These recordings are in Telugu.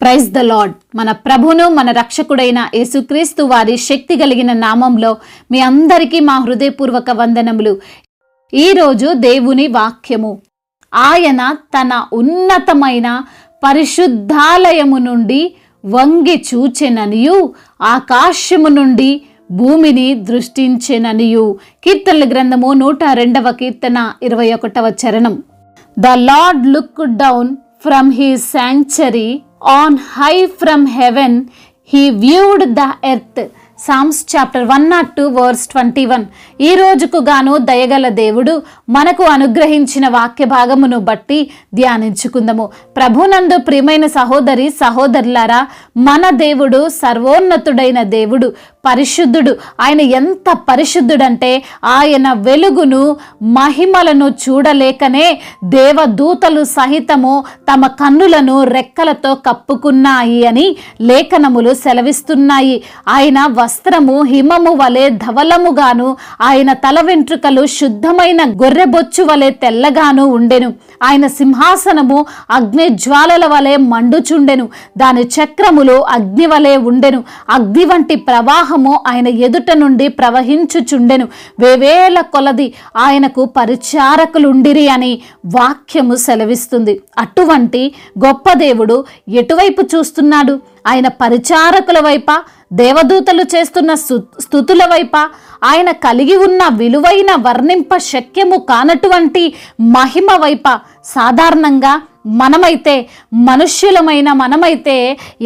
Praise the lord. మన ప్రభును మన రక్షకుడైన యేసుక్రీస్తు వారి శక్తి కలిగిన నామంలో మీ అందరికీ మా హృదయపూర్వక వందనములు. ఈరోజు దేవుని వాక్యము, ఆయన తన ఉన్నతమైన పరిశుద్ధాలయము నుండి వంగి చూచెననియు ఆకాశము నుండి భూమిని దృష్టించెననియు. కీర్తనల గ్రంథము 102వ కీర్తన 21వ చరణం. The lord looked down from his sanctuary on high from heaven he viewed the earth. Psalms chapter 102 verse 21. ఈ రోజుకు గాను దయగల దేవుడు మనకు అనుగ్రహించిన వాక్య భాగమును బట్టి ధ్యానించుకుందాము. ప్రభునందు ప్రియమైన సహోదరి సహోదరులారా, మన దేవుడు సర్వోన్నతుడైన దేవుడు, పరిశుద్ధుడు. ఆయన ఎంత పరిశుద్ధుడంటే ఆయన వెలుగును మహిమలను చూడలేకనే దేవదూతలు సహితము తమ కన్నులను రెక్కలతో కప్పుకున్నాయి అని లేఖనములు సెలవిస్తున్నాయి. ఆయన వస్త్రము హిమము వలె ధవలముగాను, ఆయన తల వెంట్రుకలు శుద్ధమైన గొర్రెబొచ్చు వలె తెల్లగాను ఉండెను. ఆయన సింహాసనము అగ్ని జ్వాలల వలె మండుచుండెను, దాని చక్రములు అగ్ని వలె ఉండెను. అగ్ని వంటి ప్రవాహము ఆయన ఎదుట నుండి ప్రవహించుచుండెను. వేవేల కొలది ఆయనకు పరిచారకులుండిరి అని వాక్యము సెలవిస్తుంది. అటువంటి గొప్ప దేవుడు ఎటువైపు చూస్తున్నాడు? ఆయన పరిచారకుల వైప, దేవదూతలు చేస్తున్న స్తుతుల వైప, ఆయన కలిగి ఉన్న విలువైన వర్ణింప శక్యము కానటువంటి మహిమ వైప. సాధారణంగా మనుష్యులమైన మనమైతే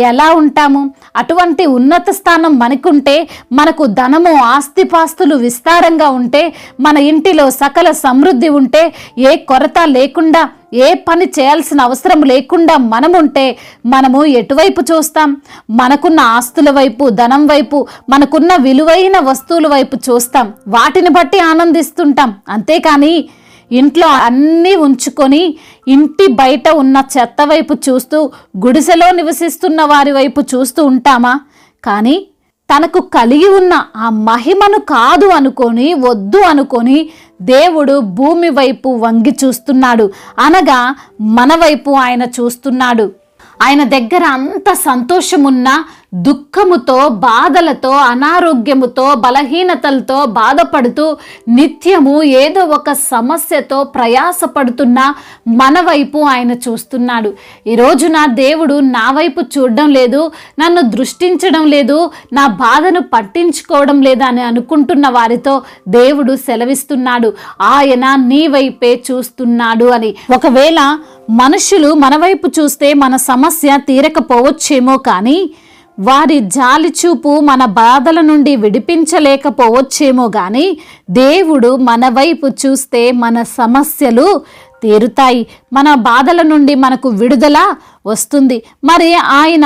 ఎలా ఉంటాము? అటువంటి ఉన్నత స్థానం మనకుంటే, మనకు ధనము ఆస్తిపాస్తులు విస్తారంగా ఉంటే, మన ఇంటిలో సకల సమృద్ధి ఉంటే, ఏ కొరత లేకుండా, ఏ పని చేయాల్సిన అవసరం లేకుండా మనముంటే మనము ఎటువైపు చూస్తాం? మనకున్న ఆస్తుల వైపు, ధనం వైపు, మనకున్న విలువైన వస్తువుల వైపు చూస్తాం. వాటిని బట్టి ఆనందిస్తుంటాం. అంతేకాని ఇంట్లో అన్నీ ఉంచుకొని ఇంటి బయట ఉన్న చెత్త వైపు చూస్తూ, గుడిసెలో నివసిస్తున్న వారి వైపు చూస్తూ ఉంటామా? కానీ తనకు కలిగి ఉన్న ఆ మహిమను కాదు అనుకొని, వద్దు అనుకొని దేవుడు భూమి వైపు వంగి చూస్తున్నాడు. అనగా మన వైపు ఆయన చూస్తున్నాడు. ఆయన దగ్గర అంత సంతోషమున్నా దుఃఖముతో, బాధలతో, అనారోగ్యముతో, బలహీనతలతో బాధపడుతూ నిత్యము ఏదో ఒక సమస్యతో ప్రయాసపడుతున్న మన వైపు ఆయన చూస్తున్నాడు. ఈరోజు నా దేవుడు నా వైపు చూడడం లేదు, నన్ను దృష్టించడం లేదు, నా బాధను పట్టించుకోవడం లేదా అని అనుకుంటున్న వారితో దేవుడు సెలవిస్తున్నాడు, ఆయన నీ వైపే చూస్తున్నాడు అని. ఒకవేళ మనుషులు మన వైపు చూస్తే మన సమస్య తీరకపోవచ్చేమో, కానీ వారి జాలి చూపు మన బాధల నుండి విడిపించలేకపోవచ్చేమో, కానీ దేవుడు మన వైపు చూస్తే మన సమస్యలు తీరుతాయి, మన బాధల నుండి మనకు విడుదల వస్తుంది. మరి ఆయన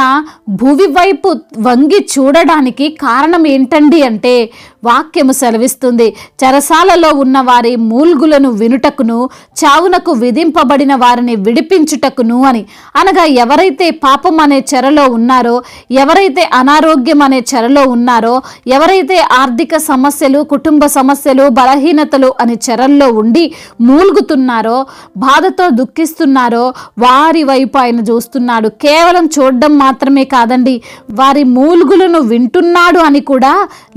భూమి వైపు వంగి చూడడానికి కారణం ఏంటండి అంటే వాక్యము సెలవిస్తుంది, చెరసాలలో ఉన్న వారి మూల్గులను వినుటకును, చావునకు విధింపబడిన వారిని విడిపించుటకును అని. అనగా ఎవరైతే పాపం అనే చెరలో ఉన్నారో, ఎవరైతే అనారోగ్యం అనే చెరలో ఉన్నారో, ఎవరైతే ఆర్థిక సమస్యలు, కుటుంబ సమస్యలు, బలహీనతలు అనే చెరల్లో ఉండి మూల్గుతున్నారో, బాధతో దుఃఖిస్తున్నారో వారి వైపు ఆయన చూస్తున్నాడు. కేవలం చూడడం మాత్రమే కాదండి, వారి మూల్గులను వింటున్నాడు అని కూడా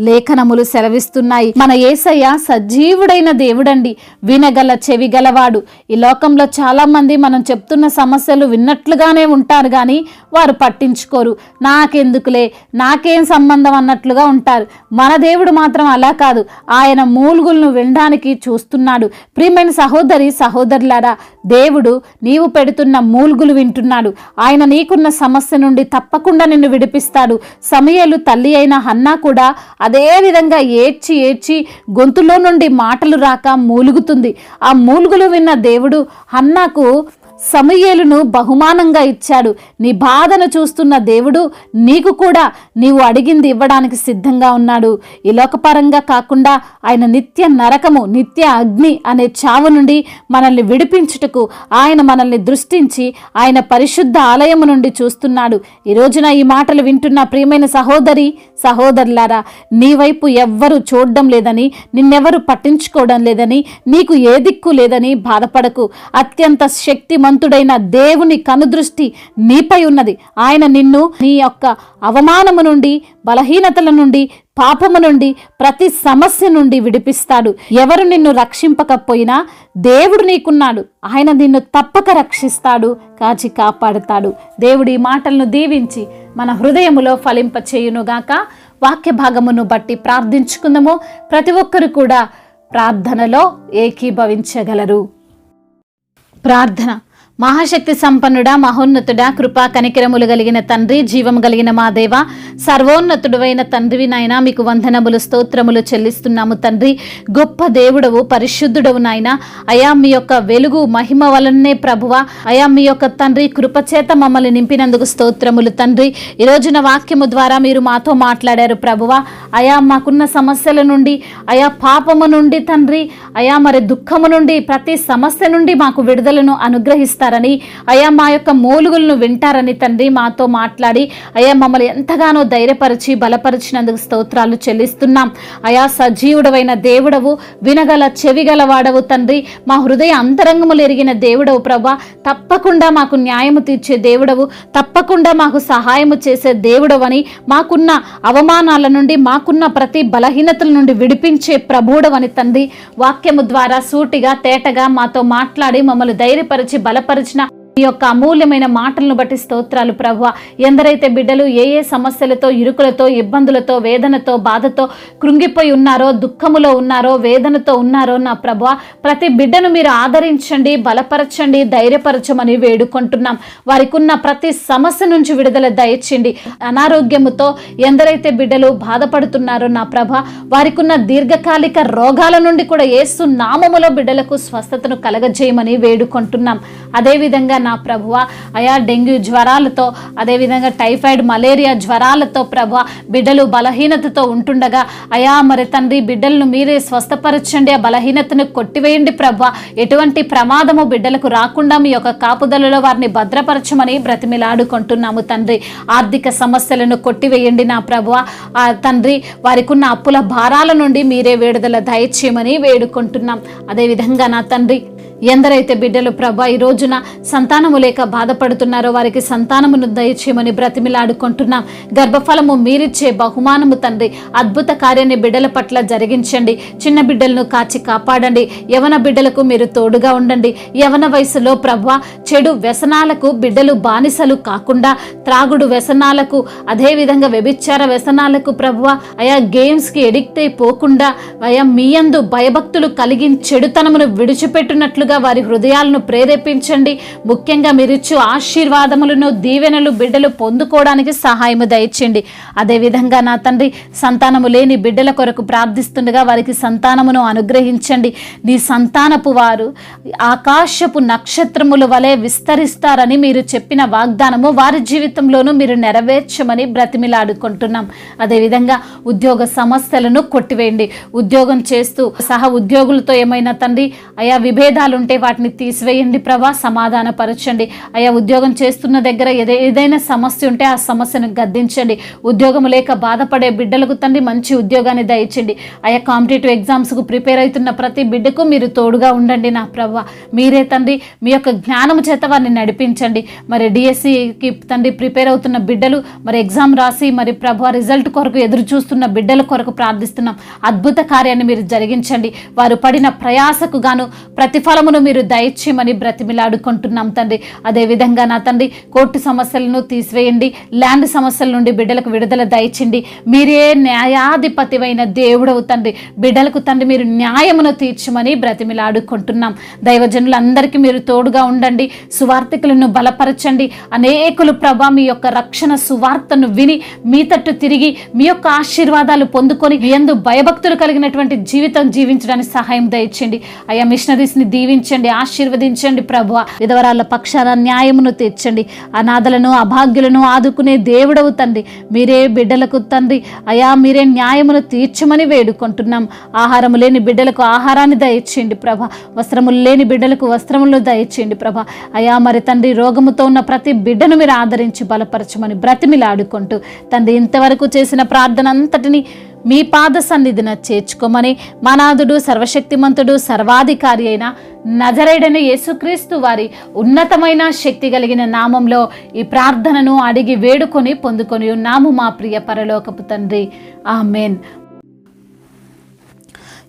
లేఖనములు సెలవిస్తున్నాయి. మన యేసయ్య సజీవుడైన దేవుడండి, వినగల చెవి గలవాడు. ఈ లోకంలో చాలా మంది మనం చెప్తున్న సమస్యలు విన్నట్లుగానే ఉంటారు, కానీ వారు పట్టించుకోరు. నాకెందుకులే, నాకేం సంబంధం అన్నట్లుగా ఉంటారు. మన దేవుడు మాత్రం అలా కాదు, ఆయన మూల్గులను వినడానికి చూస్తున్నాడు. ప్రియమైన సహోదరి సహోదరులారా, దేవుడు నీవు పెడుతున్న మూల్గులు వింటున్నాడు. ఆయన నీకున్న సమస్య నుండి తప్పకుండా నిన్ను విడిపిస్తాడు. సమూయేలు తల్లి అయిన హన్నా కూడా అదే విధంగా ఏడ్చి గొంతులో నుండి మాటలు రాక మూలుగుతుంది. ఆ మూలుగులు విన్న దేవుడు హన్నాకు సమూయేలును బహుమానంగా ఇచ్చాడు. నీ బాధను చూస్తున్న దేవుడు నీకు కూడా నీవు అడిగింది ఇవ్వడానికి సిద్ధంగా ఉన్నాడు. ఈ లోకపరంగా కాకుండా ఆయన నిత్య నరకము, నిత్య అగ్ని అనే చావు నుండి మనల్ని విడిపించుటకు ఆయన మనల్ని దృష్టించి ఆయన పరిశుద్ధ ఆలయము నుండి చూస్తున్నాడు. ఈ రోజున ఈ మాటలు వింటున్న ప్రియమైన సహోదరి సహోదరులారా, నీ వైపు ఎవ్వరు చూడడం లేదని, నిన్నెవరు పట్టించుకోవడం లేదని, నీకు ఏ దిక్కు లేదని బాధపడకు. అత్యంత శక్తిమంతుడు నీతిమంతుడైన దేవుని కనుదృష్టి నీపై ఉన్నది. ఆయన నిన్ను నీ యొక్క అవమానము నుండి, బలహీనతల నుండి, పాపము నుండి, ప్రతి సమస్య నుండి విడిపిస్తాడు. ఎవరు నిన్ను రక్షింపకపోయినా దేవుడు నీకున్నాడు. ఆయన నిన్ను తప్పక రక్షిస్తాడు, కాచి కాపాడుతాడు. దేవుడి మాటలను దీవించి మన హృదయములో ఫలింపచేయునుగాక. వాక్య భాగమును బట్టి ప్రార్థించుకుందాము. ప్రతి ఒక్కరు కూడా ప్రార్థనలో ఏకీభవించగలరు. ప్రార్థన. మహాశక్తి సంపన్నుడా, మహోన్నతుడా, కృపా కనికరములు కలిగిన తండ్రి, జీవము కలిగిన మా దేవ, సర్వోన్నతుడైన తండ్రివి నాయన, మీకు వందనములు స్తోత్రములు చెల్లిస్తున్నాము తండ్రి. గొప్ప దేవుడవు, పరిశుద్ధుడవు నాయన. అయా మీ యొక్క వెలుగు మహిమ వలనే ప్రభువ, అయా మీ యొక్క తండ్రి కృపచేత మమ్మల్ని నింపినందుకు స్తోత్రములు తండ్రి. ఈ రోజున వాక్యము ద్వారా మీరు మాతో మాట్లాడారు ప్రభువ. అయా మాకున్న సమస్యల నుండి, అయా పాపము నుండి తండ్రి, అయా మరి దుఃఖము నుండి, ప్రతి సమస్య నుండి మాకు విడుదలను అనుగ్రహిస్తారు. అయా మా యొక్క మూలుగులను వింటారని తండ్రి మాతో మాట్లాడి, అయా మమ్మల్ని ఎంతగానో ధైర్యపరిచి బలపరిచినందుకు స్తోత్రాలు చెల్లిస్తున్నాం. అయా సజీవుడవైన దేవుడవు, వినగల చెవిగల వాడవు తండ్రి, మా హృదయ అంతరంగములు ఎరిగిన దేవుడవు ప్రభా. తప్పకుండా మాకు న్యాయము తీర్చే దేవుడవు, తప్పకుండా మాకు సహాయము చేసే దేవుడవని, మాకున్న అవమానాల నుండి, మాకున్న ప్రతి బలహీనతల నుండి విడిపించే ప్రభువుడవని తండ్రి వాక్యము ద్వారా సూటిగా తేటగా మాతో మాట్లాడి మమ్మల్ని ధైర్యపరిచి బలపరిచిన ఈ యొక్క అమూల్యమైన మాటలను బట్టి స్తోత్రాలు ప్రభువా. ఎందరైతే బిడ్డలు ఏ సమస్యలతో, ఇరుకులతో, ఇబ్బందులతో, వేదనతో, బాధతో కృంగిపోయి ఉన్నారో, దుఃఖములో ఉన్నారో, వేదనతో ఉన్నారో నా ప్రభువా, ప్రతి బిడ్డను మీరు ఆదరించండి, బలపరచండి, ధైర్యపరచమని వేడుకుంటున్నాం. వారికి ఉన్న ప్రతి సమస్య నుంచి విడుదల దయచేయండి. అనారోగ్యముతో ఎందరైతే బిడ్డలు బాధపడుతున్నారో నా ప్రభా, వారికి ఉన్న దీర్ఘకాలిక రోగాల నుండి కూడా యేసు నామములో బిడ్డలకు స్వస్థతను కలగజేయమని వేడుకుంటున్నాం. అదేవిధంగా నా ప్రభువా, అయా డెంగ్యూ జ్వరాలతో, అదేవిధంగా టైఫాయిడ్, మలేరియా జ్వరాలతో ప్రభువా బిడ్డలు బలహీనతతో ఉంటుండగా, అయా మరి తండ్రి బిడ్డలను మీరే స్వస్థపరచండి, ఆ బలహీనతను కొట్టివేయండి ప్రభువా. ఎటువంటి ప్రమాదము బిడ్డలకు రాకుండా మీ యొక్క కాపుదలలో వారిని భద్రపరచమని బ్రతిమిలాడుకుంటున్నాము తండ్రి. ఆర్థిక సమస్యలను కొట్టివేయండి నా ప్రభువా. ఆ తండ్రి వారికి ఉన్న అప్పుల భారాల నుండి మీరే విడుదల దయచేయమని వేడుకుంటున్నాం. అదేవిధంగా నా తండ్రి ఎందరైతే బిడ్డలు ప్రభా ఈ రోజున సంతానము లేక బాధపడుతున్నారో వారికి సంతానమును దయచేయమని బ్రతిమిలాడుకుంటున్నాం. గర్భఫలము మీరిచ్చే బహుమానము తండ్రి, అద్భుత కార్యాన్ని బిడ్డల పట్ల జరిగించండి. చిన్న బిడ్డలను కాచి కాపాడండి. యవన బిడ్డలకు మీరు తోడుగా ఉండండి. యవన వయసులో ప్రభా చెడు వ్యసనాలకు బిడ్డలు బానిసలు కాకుండా, త్రాగుడు వ్యసనాలకు, అదేవిధంగా వ్యభిచార వ్యసనాలకు ప్రభువా, అయా గేమ్స్కి ఎడిక్ట్ అయిపోకుండా, అయా మీ యందు భయభక్తులు కలిగి చెడుతనమును విడిచిపెట్టినట్లు వారి హృదయాలను ప్రేరేపించండి. ముఖ్యంగా మీరిచ్చు ఆశీర్వాదములను, దీవెనలు బిడ్డలు పొందుకోవడానికి సహాయము దయచేయండి. అదేవిధంగా నా తండ్రి సంతానము లేని బిడ్డల కొరకు ప్రార్థిస్తుండగా వారికి సంతానమును అనుగ్రహించండి. నీ సంతానపు వారు ఆకాశపు నక్షత్రముల వలె విస్తరిస్తారని మీరు చెప్పిన వాగ్దానము వారి జీవితంలోనూ మీరు నెరవేర్చమని బ్రతిమిలాడుకుంటున్నాం. అదేవిధంగా ఉద్యోగ సమస్యలను కొట్టివేయండి. ఉద్యోగం చేస్తూ సహా ఉద్యోగులతో ఏమైనా తండ్రి అయా విభేదాలు ఉంటే వాటిని తీసివేయండి ప్రభా, సమాధానపరచండి. అయా ఉద్యోగం చేస్తున్న దగ్గర ఏదైనా సమస్య ఉంటే ఆ సమస్యను గద్దించండి. ఉద్యోగం లేక బాధపడే బిడ్డలకు తండ్రి మంచి ఉద్యోగాన్ని దయచండి. అయా కాంపిటేటివ్ ఎగ్జామ్స్కు ప్రిపేర్ అవుతున్న ప్రతి బిడ్డకు మీరు తోడుగా ఉండండి నా ప్రభా. మీరే తండ్రి మీ యొక్క జ్ఞానము చేత వారిని నడిపించండి. మరి డిఎస్సికి తండ్రి ప్రిపేర్ అవుతున్న బిడ్డలు మరి ఎగ్జామ్ రాసి మరి ప్రభా రిజల్ట్ కొరకు ఎదురు చూస్తున్న బిడ్డల కొరకు ప్రార్థిస్తున్నాం. అద్భుత కార్యాన్ని మీరు జరిగించండి. వారు పడిన ప్రయాసకు గాను ప్రతిఫలమును మీరు దయచేయమని బ్రతిమిలాడుకుంటున్నాం తండ్రి. అదేవిధంగా నా తండ్రి కోర్టు సమస్యలను తీసివేయండి. ల్యాండ్ సమస్యల నుండి బిడ్డలకు విడుదల దయచేయండి. మీరే న్యాయాధిపతివైన దేవుడవు తండ్రి. బిడ్డలకు తండ్రి మీరు న్యాయమును తీర్చమని బ్రతిమిలాడుకుంటున్నాం. దైవజనులందరికీ మీరు తోడుగా ఉండండి. సువార్థికులను బలపరచండి. అనేకులు ప్రభా మీ యొక్క రక్షణ సువార్తను విని మీ తట్టు తిరిగి మీ యొక్క ఆశీర్వాదాలు పొందుకొని ఎందు భయభక్తులు కలిగినటువంటి జీవితం జీవించడానికి సహాయం దయచేయండి. అయా మిషనరీస్ని దీవించండి, ఆశీర్వదించండి ప్రభువా. విధవరాళ్ళ పక్షాన న్యాయమును తీర్చండి. అనాథలను, అభాగ్యులను ఆదుకునే దేవుడవు తండ్రి. మీరే బిడ్డలకు తండ్రి అయా మీరే న్యాయమును తీర్చమని వేడుకుంటున్నాం. ఆహారము లేని బిడ్డలకు ఆహారాన్ని దయచేయండి ప్రభా. వస్త్రములు లేని బిడ్డలకు వస్త్రములు దయచేయండి ప్రభా. అయా మరి తండ్రి రోగముతో ఉన్న ప్రతి బిడ్డను మీరు ఆదరించి బలపరచమని బ్రతిమిలాడుకుంటూ తండ్రి ఇంతవరకు చేసిన ప్రార్థన అంతటిని మీ పాద సన్నిధిన చేర్చుకోమని మా నాథుడు సర్వశక్తిమంతుడు సర్వాధికారి అయిన నజరేయుడైన యేసుక్రీస్తు వారి ఉన్నతమైన శక్తి కలిగిన నామంలో ఈ ప్రార్థనను అడిగి వేడుకొని పొందుకొని ఉన్నాము మా ప్రియ పరలోకపు తండ్రి. ఆమేన్.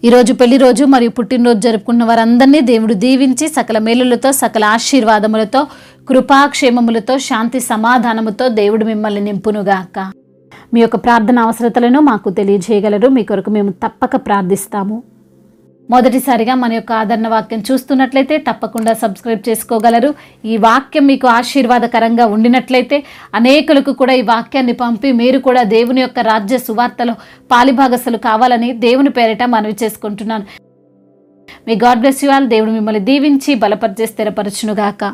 ఈరోజు పెళ్లి రోజు మరియు పుట్టినరోజు జరుపుకున్న వారందరినీ దేవుడు దీవించి సకల మేలులతో సకల ఆశీర్వాదములతో కృపాక్షేమములతో శాంతి సమాధానముతో దేవుడు మిమ్మల్ని నింపునుగాక. మీ యొక్క ప్రార్థన అవసరతలను మాకు తెలియజేయగలరు. మీ కొరకు మేము తప్పక ప్రార్థిస్తాము. మొదటిసారిగా మన యొక్క ఆదరణ వాక్యం చూస్తున్నట్లయితే తప్పకుండా సబ్స్క్రైబ్ చేసుకోగలరు. ఈ వాక్యం మీకు ఆశీర్వాదకరంగా ఉండినట్లయితే అనేకులకు కూడా ఈ వాక్యాన్ని పంపి మీరు కూడా దేవుని యొక్క రాజ్య సువార్తలో పాలిభాగస్సులు కావాలని దేవుని పేరిట మనవి చేసుకుంటున్నాను. మీ గాడ్ బ్లెస్ యు ఆల్. దేవుడు మిమ్మల్ని దీవించి బలపరిచే స్థిరపరచునుగాక.